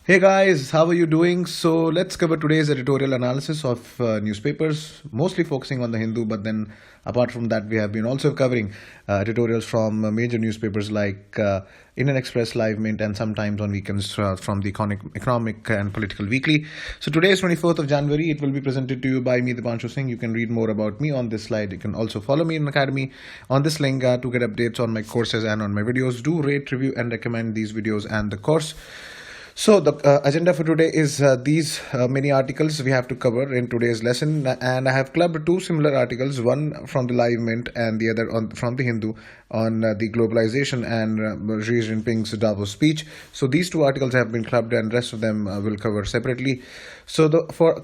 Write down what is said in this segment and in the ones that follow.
Hey guys, how are you doing? So let's cover today's editorial analysis of newspapers, mostly focusing on the Hindu, but then apart from that, we have been also covering editorials from major newspapers like Indian Express, Livemint, and sometimes on weekends from the Economic and Political Weekly. So today is 24th of January. It will be presented to you by me, Dipanshu Singh. You can read more about me on this slide. You can also follow me in Academy on this link to get updates on my courses and on my videos. Do rate, review, and recommend these videos and the course. So the agenda for today is these many articles we have to cover in today's lesson, and I have clubbed two similar articles, one from the Live Mint and the other from the Hindu on the globalization and Xi Jinping's Davos speech. So these two articles have been clubbed, and rest of them will cover separately. So for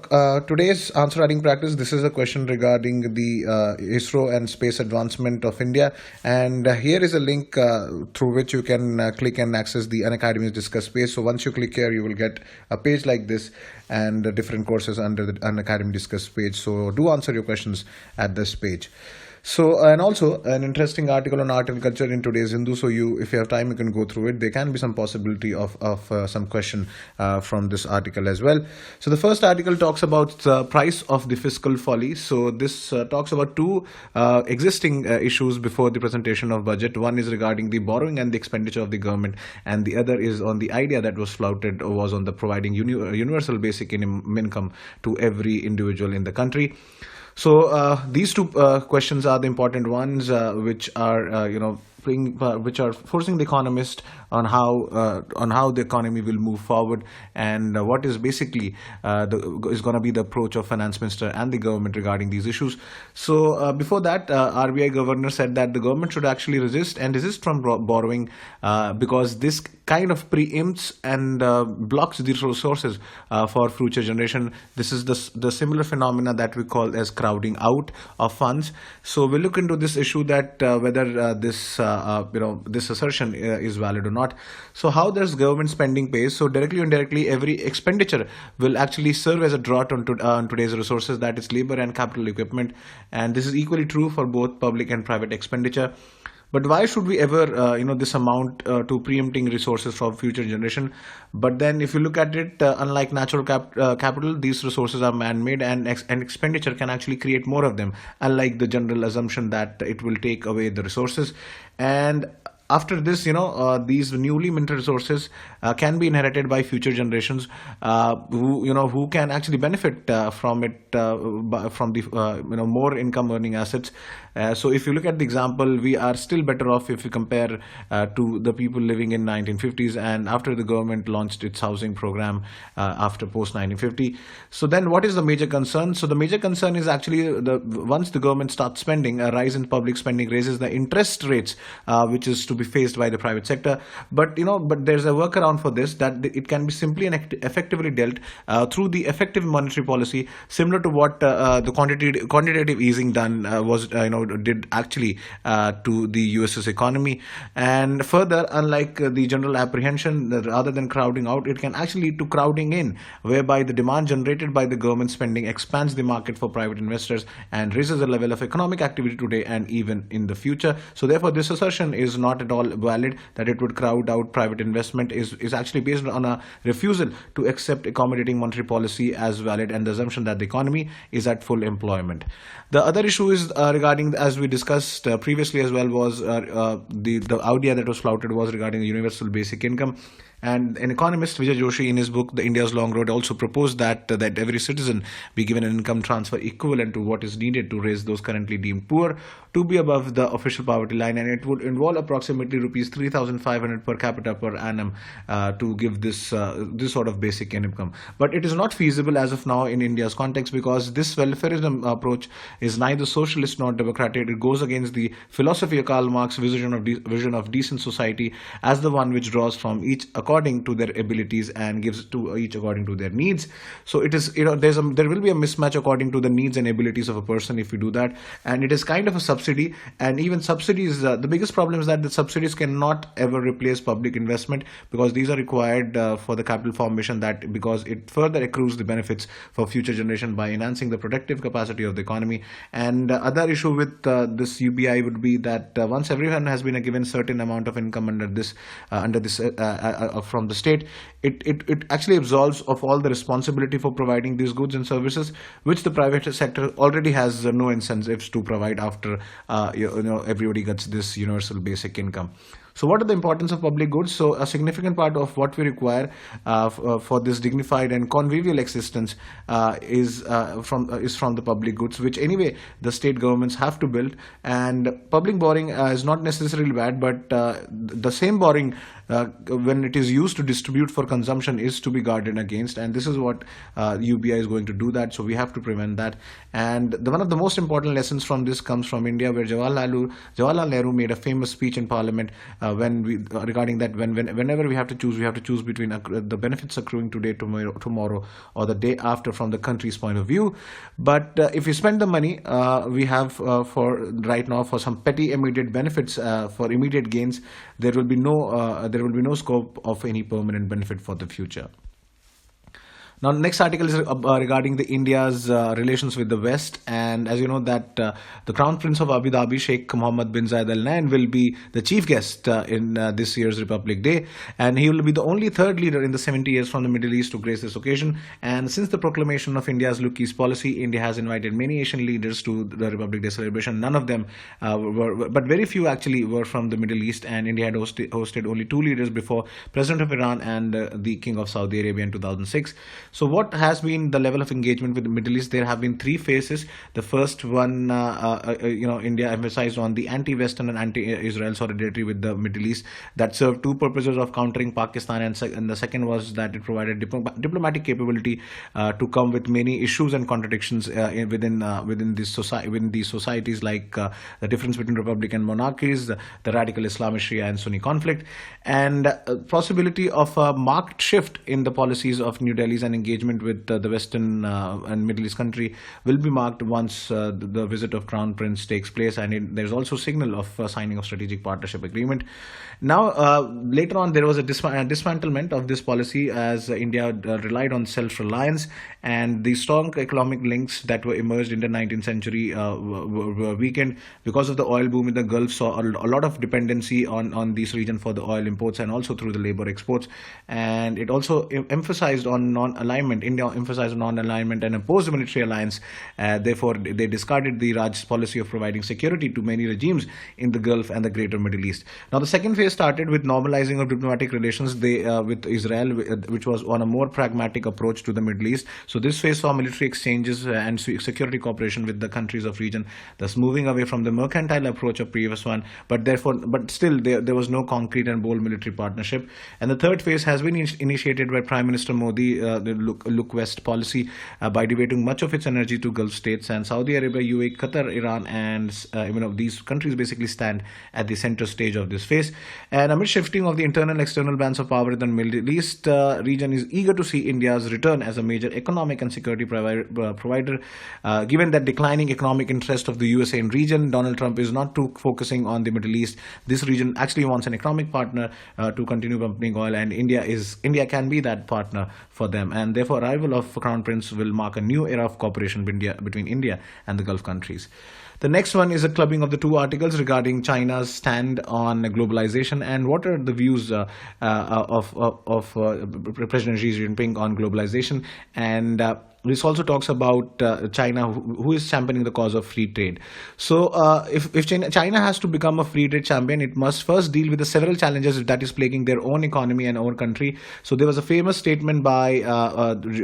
today's answer writing practice, this is a question regarding the ISRO and space advancement of India, and here is a link through which you can click and access the Unacademy's Discuss page. So once you click here, you will get a page like this and different courses under the Unacademy Discuss page. So do answer your questions at this page. So, and also an interesting article on art and culture in today's Hindu. So if you have time, you can go through it. There can be some possibility of some question from this article as well. So the first article talks about the price of the fiscal folly. So this talks about two existing issues before the presentation of budget. One is regarding the borrowing and the expenditure of the government, and the other is on the idea that was flouted was on the providing universal basic income to every individual in the country. So these two questions are the important ones, which are which are forcing the economist on how the economy will move forward, and what is basically is going to be the approach of finance minister and the government regarding these issues. So before that, RBI governor said that the government should actually resist from borrowing because this kind of preempts and blocks the resources for future generation. This is the similar phenomena that we call as crowding out of funds. So we'll look into this issue, that whether this assertion is valid or not. So how does government spending pays? So directly or indirectly, every expenditure will actually serve as a drought on today's resources, that is labor and capital equipment, and this is equally true for both public and private expenditure. But why should we ever, this amount to preempting resources from future generation? But then if you look at it, unlike natural capital, these resources are man-made, and expenditure can actually create more of them, unlike the general assumption that it will take away the resources. And after this, these newly minted resources can be inherited by future generations, who can actually benefit from it, from the more income earning assets. So if you look at the example, we are still better off if you compare to the people living in 1950s and after the government launched its housing program after post 1950. So then what is the major concern? So the major concern is actually once the government starts spending, a rise in public spending raises the interest rates, which is to be faced by the private sector. But there's a workaround for this, that it can be simply and effectively dealt through the effective monetary policy, similar to what the quantitative easing did actually to the US's economy. And further, unlike the general apprehension, rather than crowding out, it can actually lead to crowding in, whereby the demand generated by the government spending expands the market for private investors and raises the level of economic activity today and even in the future. So therefore, this assertion is not at all valid, that it would crowd out private investment is actually based on a refusal to accept accommodating monetary policy as valid, and the assumption that the economy is at full employment. The other issue is regarding, as we discussed previously as well, was the idea that was flouted was regarding the universal basic income. And an economist, Vijay Joshi, in his book The India's Long Road, also proposed that every citizen be given an income transfer equivalent to what is needed to raise those currently deemed poor to be above the official poverty line, and it would involve approximately rupees 3,500 per capita per annum to give this sort of basic income. But it is not feasible as of now in India's context, because this welfareism approach is neither socialist nor democratic. It goes against the philosophy of Karl Marx's vision of decent society as the one which draws from each according to their abilities and gives to each according to their needs. So it is, there will be a mismatch according to the needs and abilities of a person if you do that, and it is kind of a subsidy. And even subsidies, the biggest problem is that the subsidies cannot ever replace public investment, because these are required for the capital formation, that because it further accrues the benefits for future generation by enhancing the productive capacity of the economy. And other issue with this UBI would be that once everyone has been given certain amount of income under this from the state, it actually absolves of all the responsibility for providing these goods and services, which the private sector already has no incentives to provide after everybody gets this universal basic income. So what are the importance of public goods? So a significant part of what we require for this dignified and convivial existence is from the public goods, which anyway the state governments have to build. And public borrowing is not necessarily bad, but the same borrowing when it is used to distribute for consumption is to be guarded against, and this is what UBI is going to do that. So we have to prevent that. And one of the most important lessons from this comes from India, where Jawaharlal Nehru made a famous speech in Parliament regarding that whenever we have to choose between the benefits accruing today, tomorrow, or the day after from the country's point of view. But if we spend the money we have for right now for some petty immediate benefits, for immediate gains, there will be no scope of any permanent benefit for the future. Now, the next article is regarding the India's relations with the West, and as you know that the Crown Prince of Abu Dhabi, Sheikh Mohammed bin Zayed Al Nahyan, will be the chief guest in this year's Republic Day, and he will be the only third leader in the 70 years from the Middle East to grace this occasion. And since the proclamation of India's Look East policy, India has invited many Asian leaders to the Republic Day celebration. None of them but very few actually were from the Middle East, and India had hosted only two leaders before, President of Iran and the King of Saudi Arabia in 2006. So what has been the level of engagement with the Middle East? There have been three phases. The first one, India emphasized on the anti-Western and anti-Israel solidarity with the Middle East that served two purposes of countering Pakistan, and the second was that it provided diplomatic capability to come with many issues and contradictions within these societies, like the difference between republican monarchies, the radical Islamist Shia and Sunni conflict, and possibility of a marked shift in the policies of New Delhi's and engagement with the Western and Middle East country will be marked once the visit of Crown Prince takes place, and there's also signal of signing of strategic partnership agreement. Now, later on, there was a dismantlement of this policy as India relied on self-reliance, and the strong economic links that were emerged in the 19th century were weakened because of the oil boom in the Gulf. Saw a lot of dependency on this region for the oil imports and also through the labor exports, and it also emphasized on non-alignment. India emphasized non-alignment and opposed the military alliance. Therefore, they discarded the Raj's policy of providing security to many regimes in the Gulf and the Greater Middle East. Now, the second phase started with normalizing of diplomatic relations with Israel, which was on a more pragmatic approach to the Middle East. So this phase saw military exchanges and security cooperation with the countries of region, thus moving away from the mercantile approach of previous one. But still there was no concrete and bold military partnership. And the third phase has been initiated by Prime Minister Modi, the Look West policy, by devoting much of its energy to Gulf states, and Saudi Arabia, UAE, Qatar, Iran, and these countries basically stand at the center stage of this phase. And amid shifting of the internal and external balance of power in the Middle East region is eager to see India's return as a major economic and security provider. Given that declining economic interest of the USA in region, Donald Trump is not too focusing on the Middle East. This region actually wants an economic partner to continue pumping oil, and India can be that partner for them. And therefore, arrival of Crown Prince will mark a new era of cooperation between India and the Gulf countries. The next one is a clubbing of the two articles regarding China's stand on globalization and what are the views of President Xi Jinping on globalization. And this also talks about China, who is championing the cause of free trade. So if China has to become a free trade champion, it must first deal with the several challenges that is plaguing their own economy and our country. So there was a famous statement by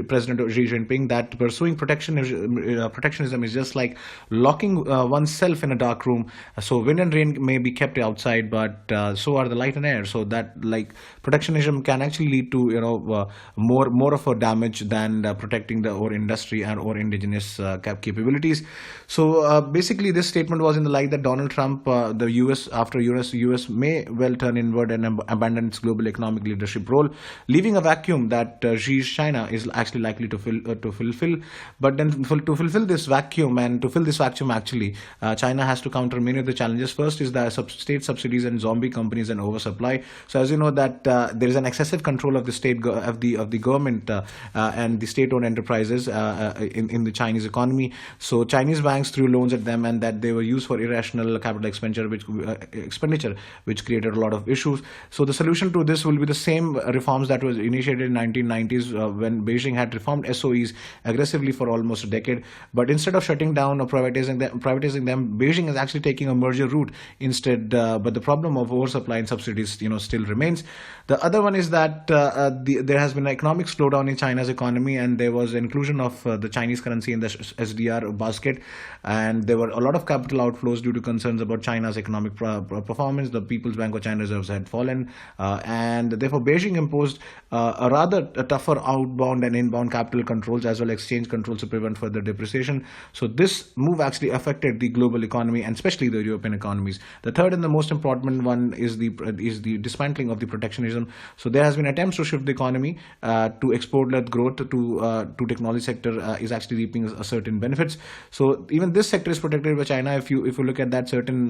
President Xi Jinping that pursuing protectionism is just like locking oneself in a dark room. So wind and rain may be kept outside, but so are the light and air. So that protectionism can actually lead to more of a damage than protecting our industry and our indigenous capabilities. So basically, this statement was in the light that Donald Trump, the US may well turn inward and abandon its global economic leadership role, leaving a vacuum that Xi's China is actually likely to fulfill. But then to fulfill this vacuum actually, China has to counter many of the challenges. First is the state subsidies and zombie companies and oversupply. So as you know that there is an excessive control of the state of the government and the state-owned enterprises. challenges in the Chinese economy. So Chinese banks threw loans at them, and that they were used for irrational capital expenditure, which created a lot of issues. So the solution to this will be the same reforms that was initiated in 1990s when Beijing had reformed SOEs aggressively for almost a decade. But instead of shutting down or privatizing them, Beijing is actually taking a merger route instead. But the problem of oversupply and subsidies, still remains. The other one is that there has been an economic slowdown in China's economy, and there was inclusion of the Chinese currency in the SDR basket, and there were a lot of capital outflows due to concerns about China's economic performance. The People's Bank of China reserves had fallen, and therefore Beijing imposed a rather tougher outbound and inbound capital controls as well as exchange controls to prevent further depreciation. So this move actually affected the global economy and especially the European economies. The third and the most important one is the dismantling of the protectionism. So there has been attempts to shift the economy to export-led growth to technology sector is actually reaping certain benefits. So even this sector is protected by China. If you look at that, certain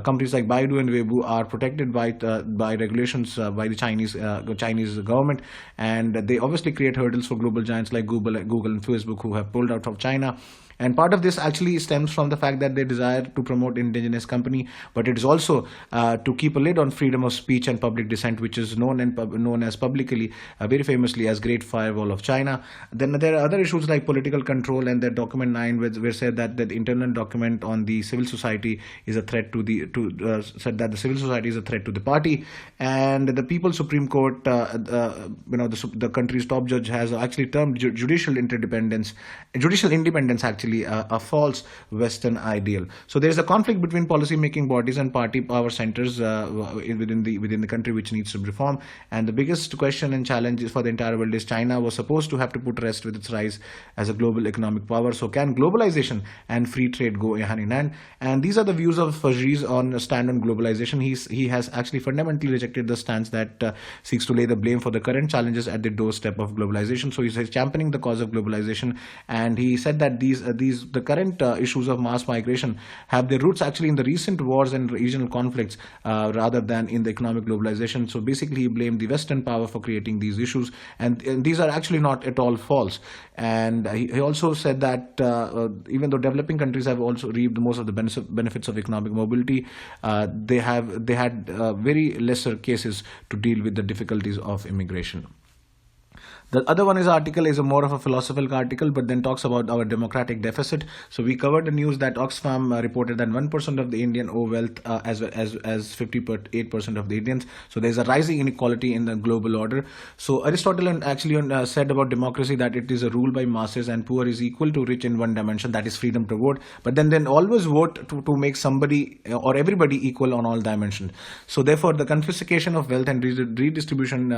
companies like Baidu and Weibo are protected by regulations by the Chinese government, and they obviously create hurdles for global giants like Google and Facebook, who have pulled out of China. And part of this actually stems from the fact that they desire to promote indigenous company, but it is also to keep a lid on freedom of speech and public dissent, which is known as publicly, very famously, as Great Firewall of China. Then there are other issues like political control, and their document 9, where said that the internal document on the civil society is a threat said that the civil society is a threat to the party, and the People's Supreme Court, the country's top judge has actually termed judicial independence actually a false Western ideal. So there is a conflict between policy-making bodies and party power centers within the country, which needs to reform. And the biggest question and challenge for the entire world is China was supposed to have to put rest with its rise as a global economic power. So can globalization and free trade go hand in hand? And these are the views of Xi on a stand on globalization. He has actually fundamentally rejected the stance that seeks to lay the blame for the current challenges at the doorstep of globalization. So he's championing the cause of globalization, and he said that the current issues of mass migration have their roots actually in the recent wars and regional conflicts rather than in the economic globalization. So basically he blamed the Western power for creating these issues, and these are actually not at all false. And he also said that even though developing countries have also reaped most of the benefits of economic mobility, they had very lesser cases to deal with the difficulties of immigration. The other one is more of a philosophical article, but then talks about our democratic deficit. So we covered the news that Oxfam reported that 1% of the Indian owe wealth as 58% of the Indians. So there's a rising inequality in the global order. So Aristotle actually said about democracy that it is a rule by masses, and poor is equal to rich in one dimension, that is freedom to vote. But then always vote to make somebody or everybody equal on all dimensions. So therefore the confiscation of wealth and redistribution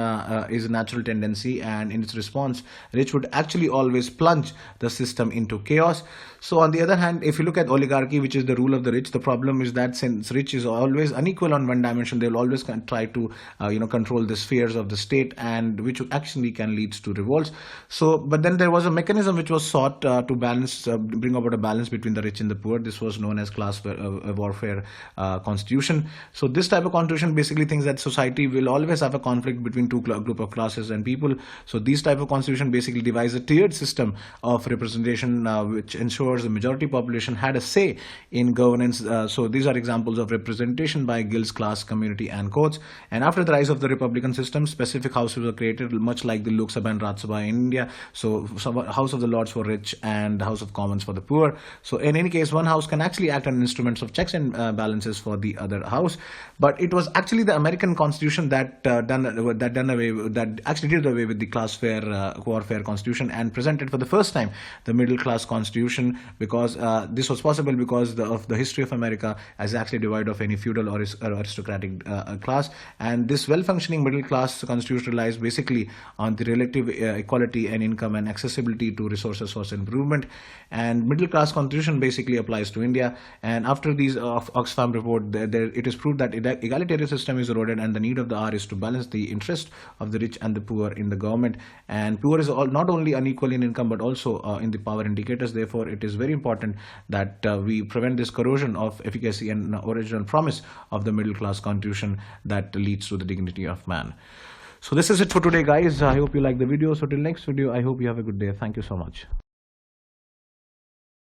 is a natural tendency, and in its response, rich would actually always plunge the system into chaos. So on the other hand, if you look at oligarchy, which is the rule of the rich, the problem is that since rich is always unequal on one dimension, they will always try to control the spheres of the state, and which actually can lead to revolts. So, but then there was a mechanism which was sought to bring about a balance between the rich and the poor. This was known as class warfare constitution. So this type of constitution basically thinks that society will always have a conflict between two group of classes and people. So these type of constitution basically devise a tiered system of representation which ensures the majority population had a say in governance. So these are examples of representation by guilds, class, community, and courts. And after the rise of the republican system, specific houses were created, much like the Lok Sabha and Rajya Sabha in India. So House of the Lords for rich and House of Commons for the poor. So in any case, one house can actually act on instruments of checks and balances for the other house. But it was actually the American Constitution that actually did away with the class warfare constitution and presented for the first time the middle class constitution, because this was possible because of the history of America as actually divided of any feudal or aristocratic class. And this well-functioning middle class constitution relies basically on the relative equality and income and accessibility to resources for improvement. And middle class constitution basically applies to India. And after these Oxfam report, it is proved that egalitarian system is eroded, and the need of the hour is to balance the interest of the rich and the poor in the government. And poor is not only unequal in income but also in the power indicators. Therefore, it is very important that we prevent this corrosion of efficacy and original promise of the middle class constitution that leads to the dignity of man. So this is it for today, guys. I hope you like the video. So till next video, I hope you have a good day. Thank you so much.